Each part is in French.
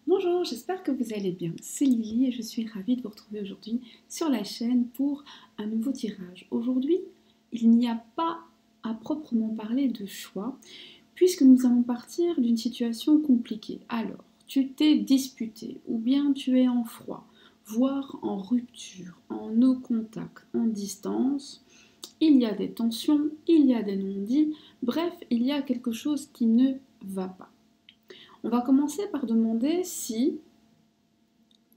Bonjour, j'espère que vous allez bien. C'est Lily et je suis ravie de vous retrouver aujourd'hui sur la chaîne pour un nouveau tirage. Aujourd'hui, il n'y a pas à proprement parler de choix puisque nous allons partir d'une situation compliquée. Alors, tu t'es disputé ou bien tu es en froid, voire en rupture, en no contact, en distance. Il y a des tensions, il y a des non-dits, bref, il y a quelque chose qui ne va pas. On va commencer par demander si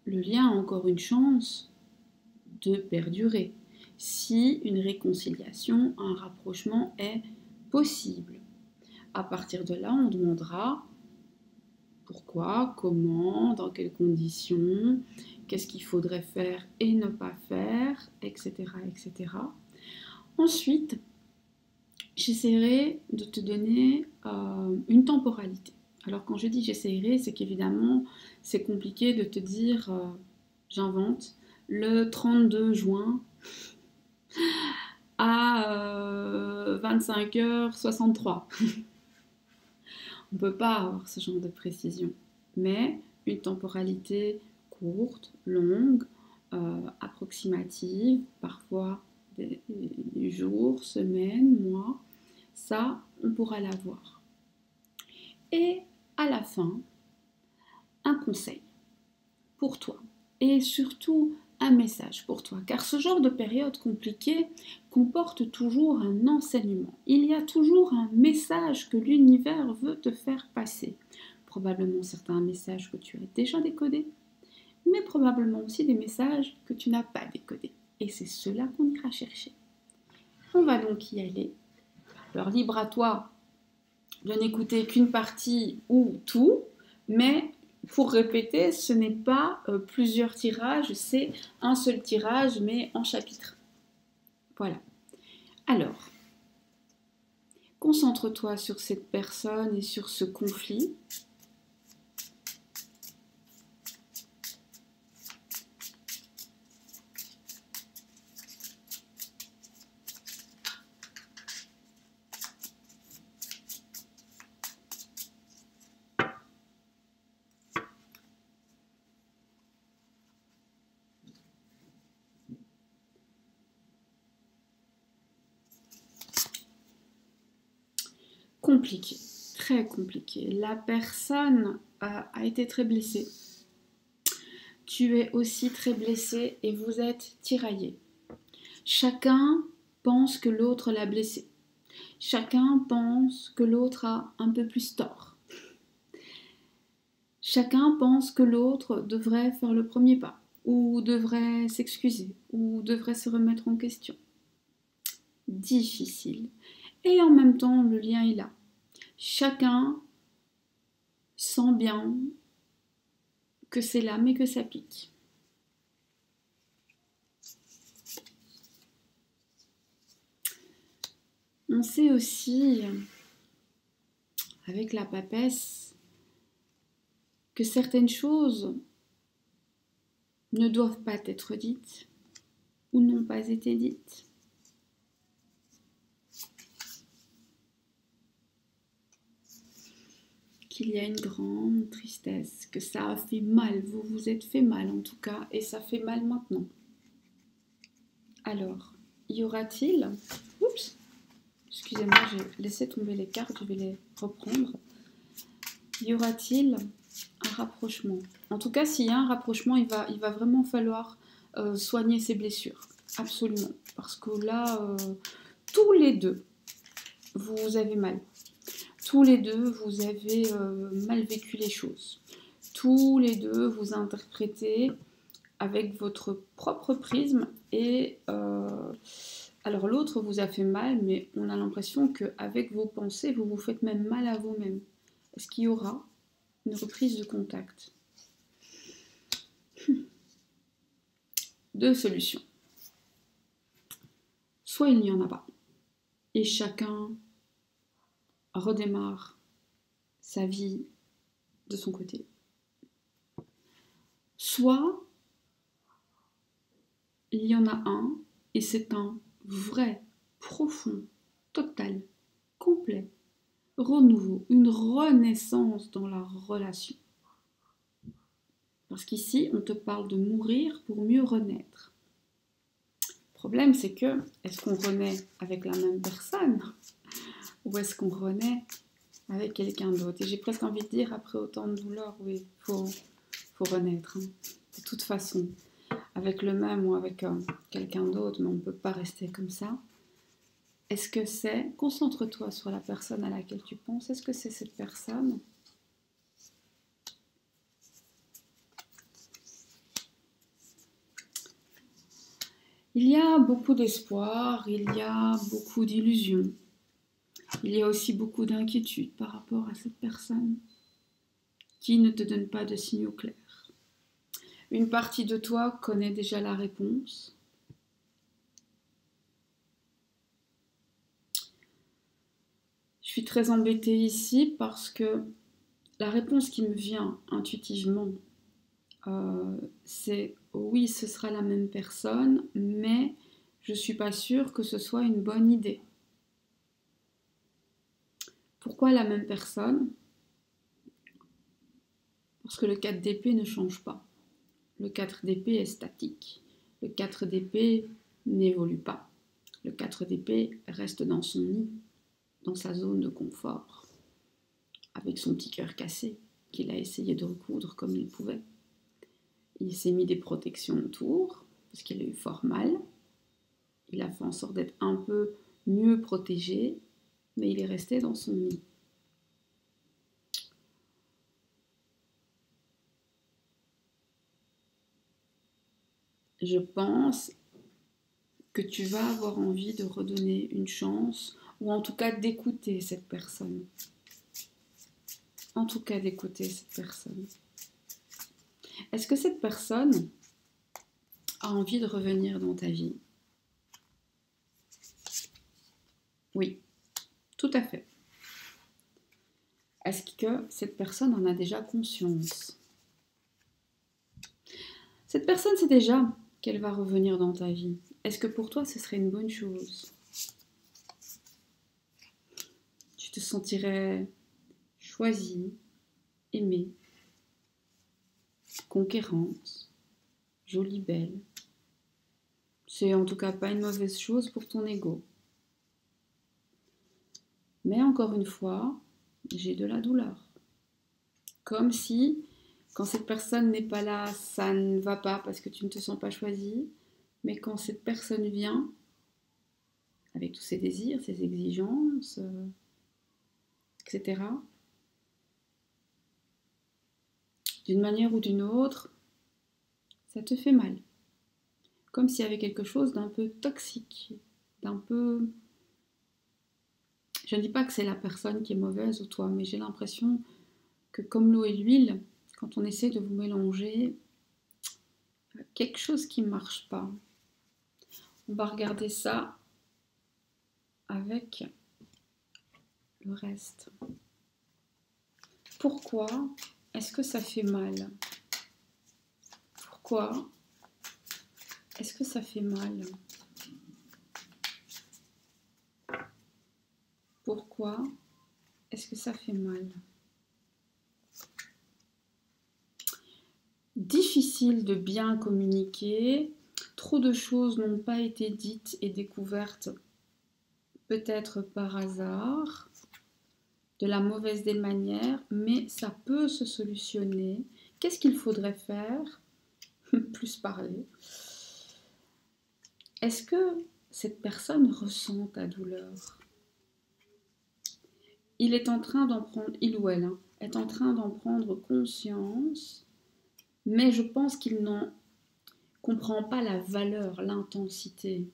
le lien a encore une chance de perdurer, si une réconciliation, un rapprochement est possible. À partir de là, on demandera pourquoi, comment, dans quelles conditions, qu'est-ce qu'il faudrait faire et ne pas faire, etc. etc. Ensuite, j'essaierai de te donner une temporalité. Alors quand je dis j'essaierai, c'est qu'évidemment, c'est compliqué de te dire, j'invente, le 32 juin à 25h63. On ne peut pas avoir ce genre de précision. Mais une temporalité courte, longue, approximative, parfois des jours, semaines, mois, ça, on pourra l'avoir. Et à la fin, un conseil pour toi et surtout un message pour toi, car ce genre de période compliquée comporte toujours un enseignement. Il y a toujours un message que l'univers veut te faire passer. Probablement certains messages que tu as déjà décodés, mais probablement aussi des messages que tu n'as pas décodés. Et c'est cela qu'on ira chercher. On va donc y aller. Alors libre à toi de n'écouter qu'une partie ou tout, mais pour répéter, ce n'est pas plusieurs tirages, c'est un seul tirage, mais en chapitre. Voilà. Alors, concentre-toi sur cette personne et sur ce conflit. Compliqué, très compliqué. La personne a été très blessée. Tu es aussi très blessé et vous êtes tiraillés. Chacun pense que l'autre l'a blessé. Chacun pense que l'autre a un peu plus tort. Chacun pense que l'autre devrait faire le premier pas, ou devrait s'excuser, ou devrait se remettre en question. Difficile. Et en même temps, le lien est là. Chacun sent bien que c'est là, mais que ça pique. On sait aussi, avec la papesse, que certaines choses ne doivent pas être dites ou n'ont pas été dites. Qu'il y a une grande tristesse, que ça a fait mal, vous vous êtes fait mal en tout cas, et ça fait mal maintenant. Alors, y aura-t-il... Oups, excusez-moi, j'ai laissé tomber les cartes, je vais les reprendre. Y aura-t-il un rapprochement? En tout cas, s'il y a un rapprochement, il va vraiment falloir soigner ses blessures. Absolument. Parce que là, tous les deux, vous avez mal. Tous les deux, vous avez mal vécu les choses. Tous les deux, vous interprétez avec votre propre prisme et alors l'autre vous a fait mal, mais on a l'impression qu'avec vos pensées, vous vous faites même mal à vous-même. Est-ce qu'il y aura une reprise de contact? Deux solutions. Soit il n'y en a pas, et chacun redémarre sa vie de son côté. Soit il y en a un, et c'est un vrai, profond, total, complet renouveau, une renaissance dans la relation. Parce qu'ici, on te parle de mourir pour mieux renaître. Le problème, c'est que, est-ce qu'on renaît avec la même personne ou est-ce qu'on renaît avec quelqu'un d'autre? Et j'ai presque envie de dire, après autant de douleur, oui, faut renaître. Hein. De toute façon, avec le même ou avec quelqu'un d'autre, mais on ne peut pas rester comme ça. Est-ce que c'est, concentre-toi sur la personne à laquelle tu penses, est-ce que c'est cette personne? Il y a beaucoup d'espoir, il y a beaucoup d'illusions, il y a aussi beaucoup d'inquiétude par rapport à cette personne qui ne te donne pas de signaux clairs. Une partie de toi connaît déjà la réponse. Je suis très embêtée ici parce que la réponse qui me vient intuitivement, c'est oui, ce sera la même personne, mais je ne suis pas sûre que ce soit une bonne idée. Pourquoi la même personne? Parce que le 4 d'épée ne change pas. Le 4 d'épée est statique. Le 4 d'épée n'évolue pas. Le 4 d'épée reste dans son nid, dans sa zone de confort, avec son petit cœur cassé qu'il a essayé de recoudre comme il pouvait. Il s'est mis des protections autour, parce qu'il a eu fort mal. Il a fait en sorte d'être un peu mieux protégé, mais il est resté dans son nid. Je pense que tu vas avoir envie de redonner une chance, ou en tout cas d'écouter cette personne. En tout cas d'écouter cette personne. Est-ce que cette personne a envie de revenir dans ta vie? Oui, tout à fait. Est-ce que cette personne en a déjà conscience? Cette personne sait déjà qu'elle va revenir dans ta vie. Est-ce que pour toi, ce serait une bonne chose? Tu te sentirais choisie, aimée, conquérante, jolie, belle. C'est en tout cas pas une mauvaise chose pour ton ego. Mais encore une fois, j'ai de la douleur. Comme si, quand cette personne n'est pas là, ça ne va pas parce que tu ne te sens pas choisie. Mais quand cette personne vient, avec tous ses désirs, ses exigences, etc., d'une manière ou d'une autre, ça te fait mal. Comme s'il y avait quelque chose d'un peu toxique, d'un peu... Je ne dis pas que c'est la personne qui est mauvaise ou toi, mais j'ai l'impression que comme l'eau et l'huile, quand on essaie de vous mélanger, quelque chose qui ne marche pas. On va regarder ça avec le reste. Pourquoi est-ce que ça fait mal? Pourquoi est-ce que ça fait mal? Pourquoi est-ce que ça fait mal? Difficile de bien communiquer, trop de choses n'ont pas été dites et découvertes, peut-être par hasard, de la mauvaise des manières, mais ça peut se solutionner. Qu'est-ce qu'il faudrait faire? Plus parler. Est-ce que cette personne ressent ta douleur? Il est en train d'en prendre, il ou elle, est en train d'en prendre conscience, mais je pense qu'il n'en comprend pas la valeur, l'intensité.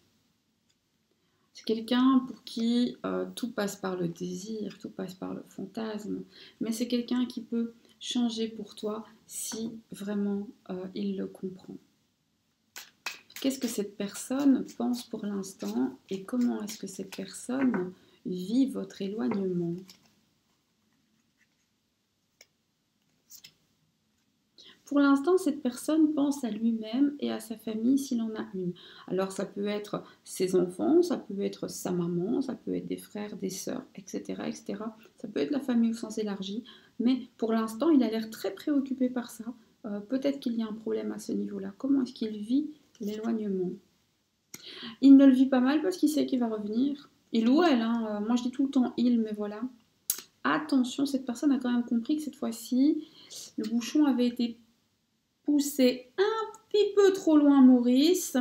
C'est quelqu'un pour qui tout passe par le désir, tout passe par le fantasme, mais c'est quelqu'un qui peut changer pour toi si vraiment il le comprend. Qu'est-ce que cette personne pense pour l'instant et comment est-ce que cette personne vit votre éloignement? Pour l'instant, cette personne pense à lui-même et à sa famille s'il en a une. Alors ça peut être ses enfants, ça peut être sa maman, ça peut être des frères, des sœurs, etc., etc. Ça peut être la famille au sens élargi, mais pour l'instant, il a l'air très préoccupé par ça, Peut-être qu'il y a un problème à ce niveau-là. Comment est-ce qu'il vit l'éloignement? Il ne le vit pas mal parce qu'il sait qu'il va revenir. Il ou elle, hein. Moi je dis tout le temps il, mais voilà. Attention, cette personne a quand même compris que cette fois-ci, le bouchon avait été poussé un petit peu trop loin, Maurice,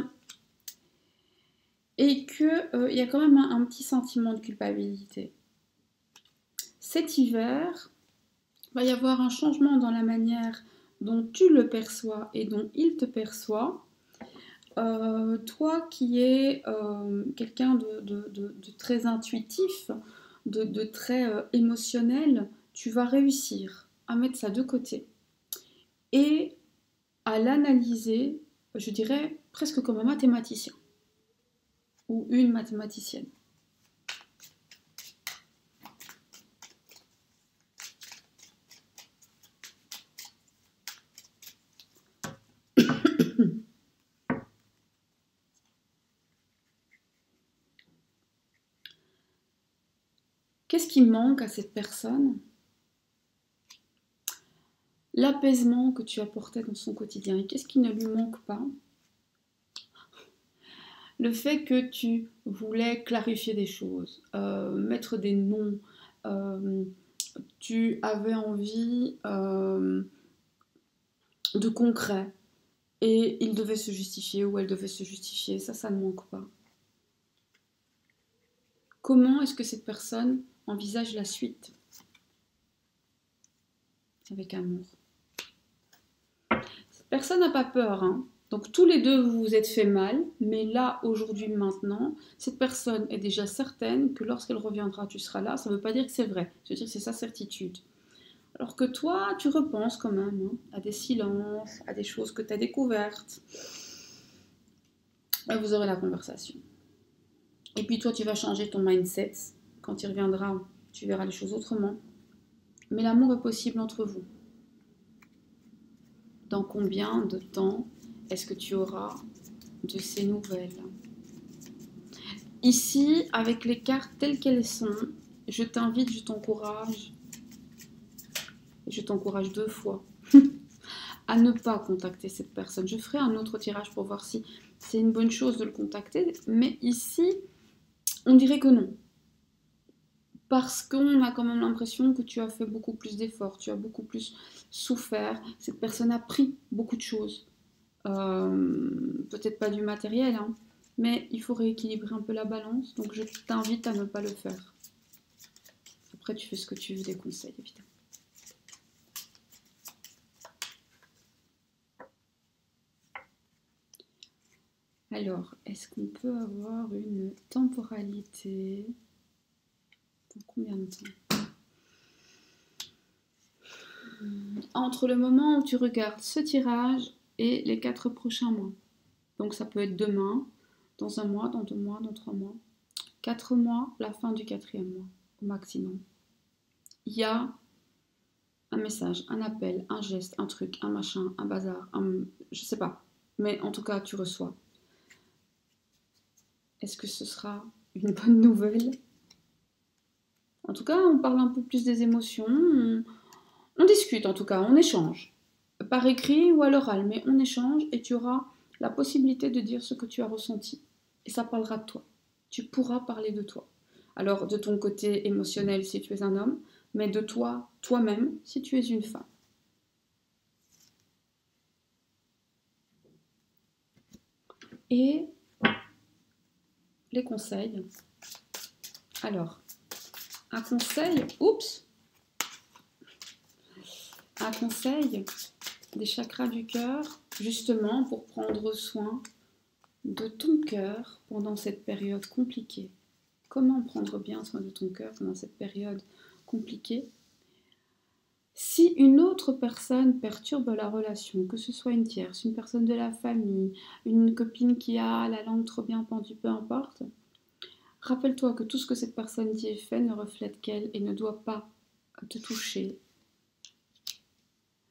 et qu'il y a quand même un petit sentiment de culpabilité. Cet hiver, il va y avoir un changement dans la manière dont tu le perçois et dont il te perçoit. Toi qui es quelqu'un de très intuitif, de très émotionnel, tu vas réussir à mettre ça de côté et à l'analyser, je dirais, presque comme un mathématicien ou une mathématicienne. Qu'est-ce qui manque à cette personne? L'apaisement que tu apportais dans son quotidien. Et qu'est-ce qui ne lui manque pas? Le fait que tu voulais clarifier des choses, mettre des noms, tu avais envie de concret et il devait se justifier ou elle devait se justifier, ça ne manque pas. Comment est-ce que cette personne envisage la suite? Avec amour. Cette personne n'a pas peur, hein. Donc tous les deux vous vous êtes fait mal, mais là, aujourd'hui, maintenant, cette personne est déjà certaine que lorsqu'elle reviendra, tu seras là. Ça ne veut pas dire que c'est vrai, ça veut dire que c'est sa certitude. Alors que toi, tu repenses quand même hein, à des silences, à des choses que tu as découvertes. Et vous aurez la conversation. Et puis toi, tu vas changer ton mindset. Quand il reviendra, tu verras les choses autrement. Mais l'amour est possible entre vous. Dans combien de temps est-ce que tu auras de ces nouvelles? Ici, avec les cartes telles qu'elles sont, je t'invite, je t'encourage 2 fois, à ne pas contacter cette personne. Je ferai un autre tirage pour voir si c'est une bonne chose de le contacter, mais ici, on dirait que non. Parce qu'on a quand même l'impression que tu as fait beaucoup plus d'efforts, tu as beaucoup plus souffert, cette personne a pris beaucoup de choses. Peut-être pas du matériel, hein, mais il faut rééquilibrer un peu la balance, donc je t'invite à ne pas le faire. Après, tu fais ce que tu veux des conseils, évidemment. Alors, est-ce qu'on peut avoir une temporalité? Dans combien de temps? Entre le moment où tu regardes ce tirage et les 4 prochains mois. Donc ça peut être demain, dans 1 mois, dans 2 mois, dans 3 mois. 4 mois, la fin du 4e mois, au maximum. Il y a un message, un appel, un geste, un truc, un machin, un bazar, je sais pas. Mais en tout cas, tu reçois. Est-ce que ce sera une bonne nouvelle? En tout cas, on parle un peu plus des émotions. On discute en tout cas, on échange. Par écrit ou à l'oral, mais on échange et tu auras la possibilité de dire ce que tu as ressenti. Et ça parlera de toi. Tu pourras parler de toi. Alors, de ton côté émotionnel si tu es un homme, mais de toi, toi-même, si tu es une femme. Et les conseils. Alors, un conseil, un conseil des chakras du cœur, justement pour prendre soin de ton cœur pendant cette période compliquée. Comment prendre bien soin de ton cœur pendant cette période compliquée? Si une autre personne perturbe la relation, que ce soit une tierce, une personne de la famille, une copine qui a la langue trop bien pendue, peu importe, rappelle-toi que tout ce que cette personne dit et fait ne reflète qu'elle et ne doit pas te toucher.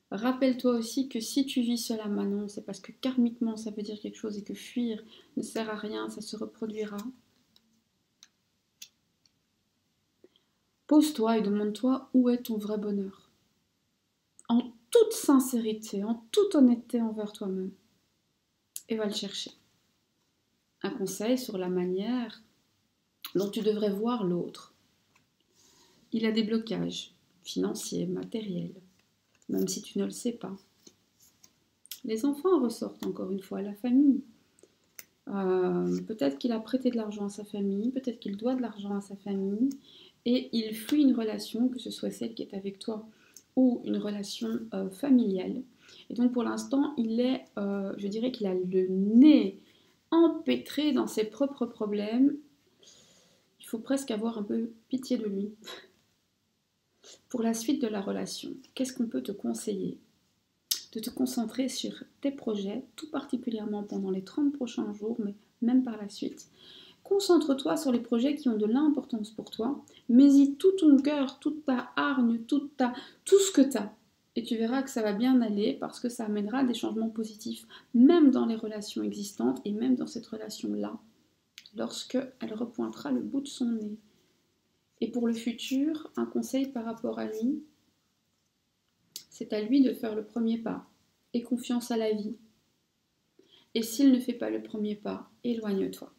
Rappelle-toi aussi que si tu vis seul à Manon, c'est parce que karmiquement ça veut dire quelque chose et que fuir ne sert à rien, ça se reproduira. Pose-toi et demande-toi où est ton vrai bonheur. toute sincérité, en toute honnêteté envers toi-même. Et va le chercher. Un conseil sur la manière dont tu devrais voir l'autre. Il a des blocages financiers, matériels, même si tu ne le sais pas. Les enfants ressortent encore une fois, la famille. Peut-être qu'il a prêté de l'argent à sa famille, peut-être qu'il doit de l'argent à sa famille, et il fuit une relation, que ce soit celle qui est avec toi ou une relation familiale. Et donc pour l'instant, je dirais qu'il a le nez empêtré dans ses propres problèmes. Il faut presque avoir un peu pitié de lui. Pour la suite de la relation, qu'est-ce qu'on peut te conseiller? De te concentrer sur tes projets, tout particulièrement pendant les 30 prochains jours, mais même par la suite. Concentre-toi sur les projets qui ont de l'importance pour toi. Mets-y tout ton cœur, toute ta hargne, tout ce que tu as. Et tu verras que ça va bien aller parce que ça amènera des changements positifs, même dans les relations existantes et même dans cette relation-là, lorsque elle repointera le bout de son nez. Et pour le futur, un conseil par rapport à lui, c'est à lui de faire le premier pas. Aie confiance à la vie. Et s'il ne fait pas le premier pas, éloigne-toi.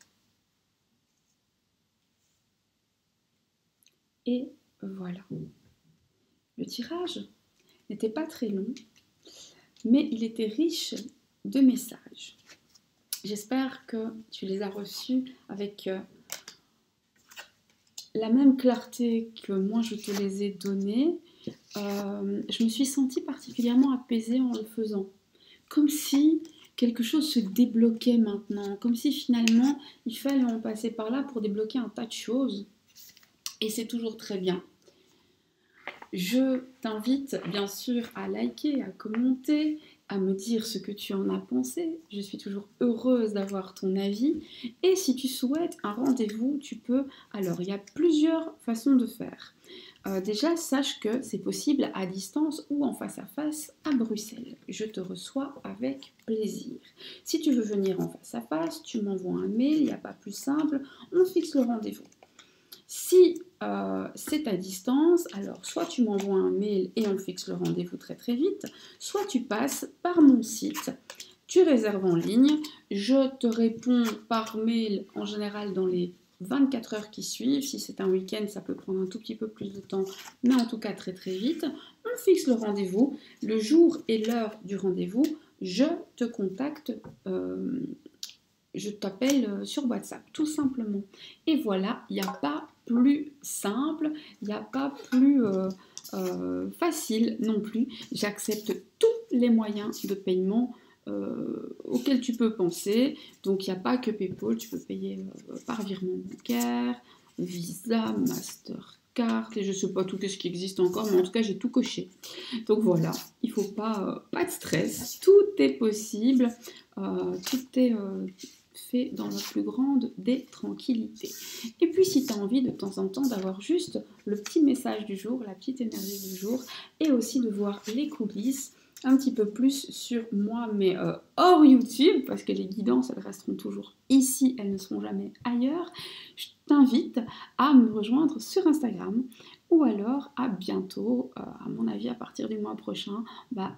Et voilà. Le tirage n'était pas très long, mais il était riche de messages. J'espère que tu les as reçus avec la même clarté que moi je te les ai donnés. Je me suis sentie particulièrement apaisée en le faisant. Comme si quelque chose se débloquait maintenant. Comme si finalement il fallait en passer par là pour débloquer un tas de choses. Et c'est toujours très bien. Je t'invite bien sûr à liker, à commenter, à me dire ce que tu en as pensé. Je suis toujours heureuse d'avoir ton avis. Et si tu souhaites un rendez-vous, tu peux... Alors, il y a plusieurs façons de faire. Déjà, sache que c'est possible à distance ou en face à face à Bruxelles. Je te reçois avec plaisir. Si tu veux venir en face à face, tu m'envoies un mail, il n'y a pas plus simple, on fixe le rendez-vous. Si c'est à distance, alors soit tu m'envoies un mail et on fixe le rendez-vous très très vite, soit tu passes par mon site, tu réserves en ligne, je te réponds par mail en général dans les 24 heures qui suivent. Si c'est un week-end, ça peut prendre un tout petit peu plus de temps, mais en tout cas très très vite. On fixe le rendez-vous, le jour et l'heure du rendez-vous, je te contacte. Je t'appelle sur WhatsApp, tout simplement. Et voilà, il n'y a pas plus simple, il n'y a pas plus facile non plus. J'accepte tous les moyens de paiement auxquels tu peux penser. Donc, il n'y a pas que PayPal, tu peux payer par virement bancaire, Visa, Mastercard, et je ne sais pas tout ce qui existe encore, mais en tout cas, j'ai tout coché. Donc voilà, il ne faut pas de stress, tout est possible, tout est... fait dans la plus grande des tranquillités. Et puis si tu as envie de temps en temps d'avoir juste le petit message du jour, la petite énergie du jour, et aussi de voir les coulisses un petit peu plus sur moi, mais hors YouTube, parce que les guidances, elles resteront toujours ici, elles ne seront jamais ailleurs, je t'invite à me rejoindre sur Instagram, ou alors à bientôt, à mon avis à partir du mois prochain,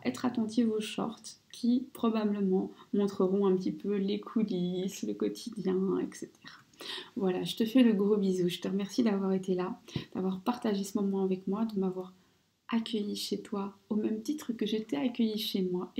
être attentive aux shorts qui probablement montreront un petit peu les coulisses, le quotidien, etc. Voilà, je te fais le gros bisou, je te remercie d'avoir été là, d'avoir partagé ce moment avec moi, de m'avoir accueilli chez toi au même titre que j'étais accueillie chez moi.